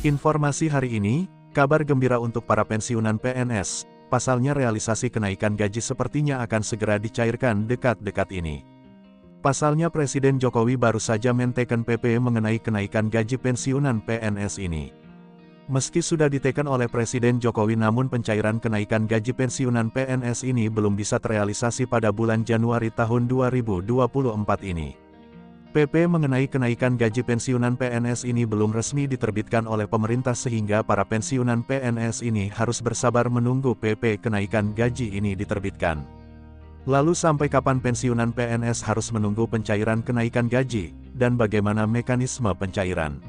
Informasi hari ini, kabar gembira untuk para pensiunan PNS, pasalnya realisasi kenaikan gaji sepertinya akan segera dicairkan dekat-dekat ini. Pasalnya Presiden Jokowi baru saja menteken PP mengenai kenaikan gaji pensiunan PNS ini. Meski sudah diteken oleh Presiden Jokowi namun pencairan kenaikan gaji pensiunan PNS ini belum bisa terrealisasi pada bulan Januari tahun 2024 ini. PP mengenai kenaikan gaji pensiunan PNS ini belum resmi diterbitkan oleh pemerintah sehingga para pensiunan PNS ini harus bersabar menunggu PP kenaikan gaji ini diterbitkan. Lalu sampai kapan pensiunan PNS harus menunggu pencairan kenaikan gaji, dan bagaimana mekanisme pencairan?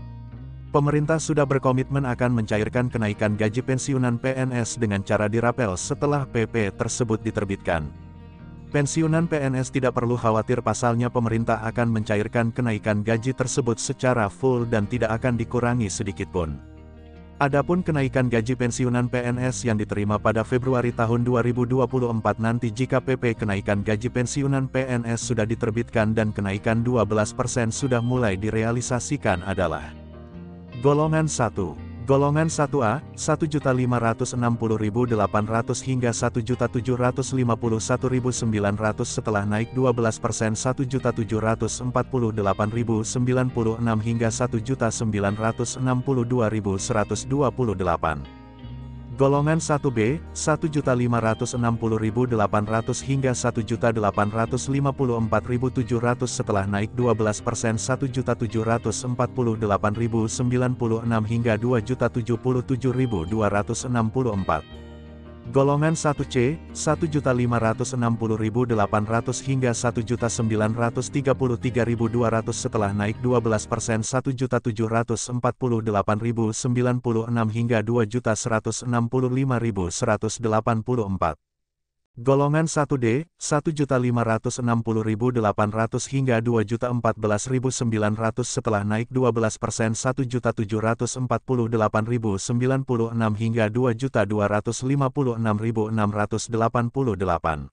Pemerintah sudah berkomitmen akan mencairkan kenaikan gaji pensiunan PNS dengan cara dirapel setelah PP tersebut diterbitkan. Pensiunan PNS tidak perlu khawatir pasalnya pemerintah akan mencairkan kenaikan gaji tersebut secara full dan tidak akan dikurangi sedikitpun. Adapun kenaikan gaji pensiunan PNS yang diterima pada Februari tahun 2024 nanti jika PP kenaikan gaji pensiunan PNS sudah diterbitkan dan kenaikan 12% sudah mulai direalisasikan adalah Golongan 1. Golongan 1A, 1.560.800 hingga 1.751.900 setelah naik 12% 1.748.096 hingga 1.962.128. Golongan 1B, 1.560.800 hingga 1.854.700 setelah naik 12% 1.748.096 hingga 2.077.264. Golongan 1C, 1.560.800 hingga 1.933.200 setelah naik 12% 1.748.096 hingga 2.165.184. Golongan 1D, 1.560.800 hingga 2.014.900 setelah naik 12% 1.748.096 hingga 2.256.688.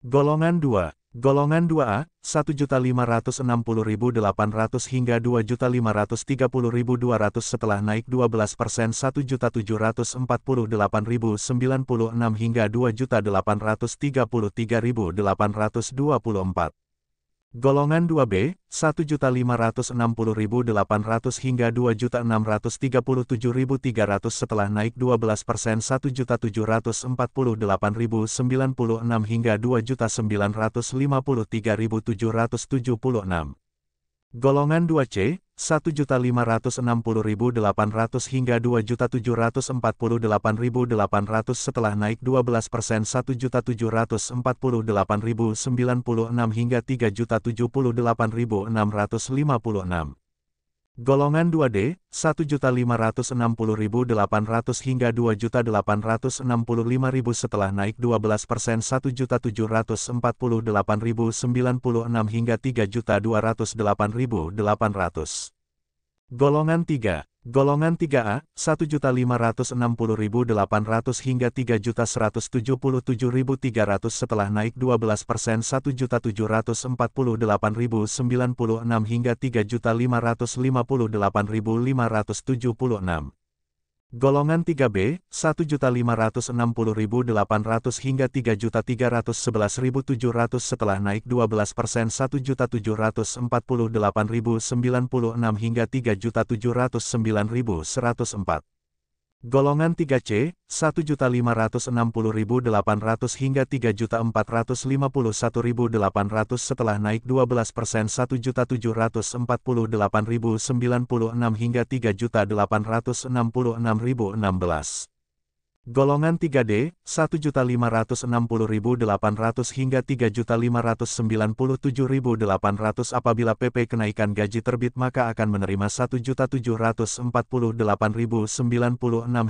Golongan 2. Golongan 2A, 1.560.800 hingga 2.530.200 setelah naik 12% 1.748.096 hingga 2.833.824. Golongan 2B, 1.560.800 hingga 2.637.300 setelah naik 12% 1.748.096 hingga 2.953.776. Golongan 2C, 1.560.800 hingga 2.748.800 setelah naik 12% 1.748.096 hingga 3.078.656. Golongan 2D, 1.560.800 hingga 2.865.000 setelah naik 12% 1.748.096 hingga 3.208.800. Golongan 3. Golongan 3A, 1.560.800 hingga 3.177.300 setelah naik 12% 1.748.096 hingga 3.558.576. Golongan 3B, 1.560.800 hingga 3.311.700 setelah naik 12% 1.748.096 hingga 3.709.104. Golongan 3C, 1.560.800 hingga 3.451.800 setelah naik 12% 1.748.096 hingga 3.866.016. Golongan 3D, 1.560.800 hingga 3.597.800 apabila PP kenaikan gaji terbit maka akan menerima 1.748.096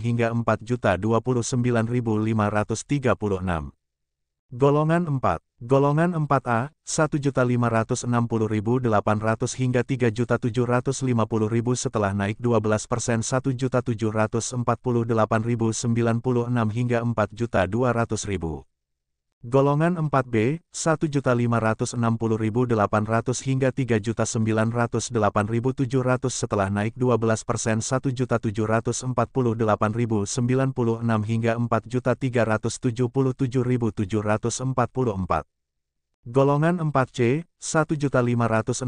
hingga 4.029.536. Golongan 4. Golongan 4A, 1.560.800 hingga 3.750.000 setelah naik 12% 1.748.096 hingga 4.200.000. Golongan 4B, 1.560.800 hingga 3.908.700 setelah naik 12% 1.748.096 hingga 4.377.744. Golongan 4C, 1.560.800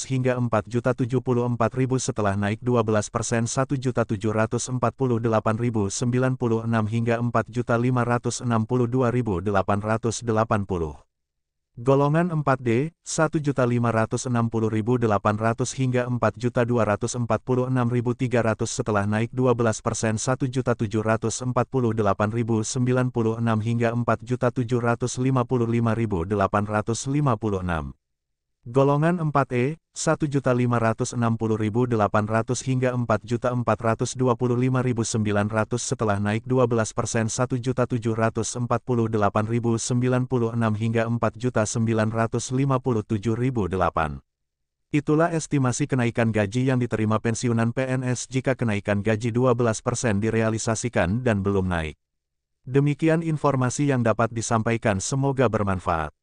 hingga 4.074.000 setelah naik 12% 1.748.096 hingga 4.562.880. Golongan 4D, 1.560.800 hingga 4.246.300 setelah naik 12% 1.748.096 hingga 4.755.856. Golongan 4E, 1.560.800 hingga 4.425.900 setelah naik 12% 1.748.096 hingga 4.957.008. Itulah estimasi kenaikan gaji yang diterima pensiunan PNS jika kenaikan gaji 12% direalisasikan dan belum naik. Demikian informasi yang dapat disampaikan, semoga bermanfaat.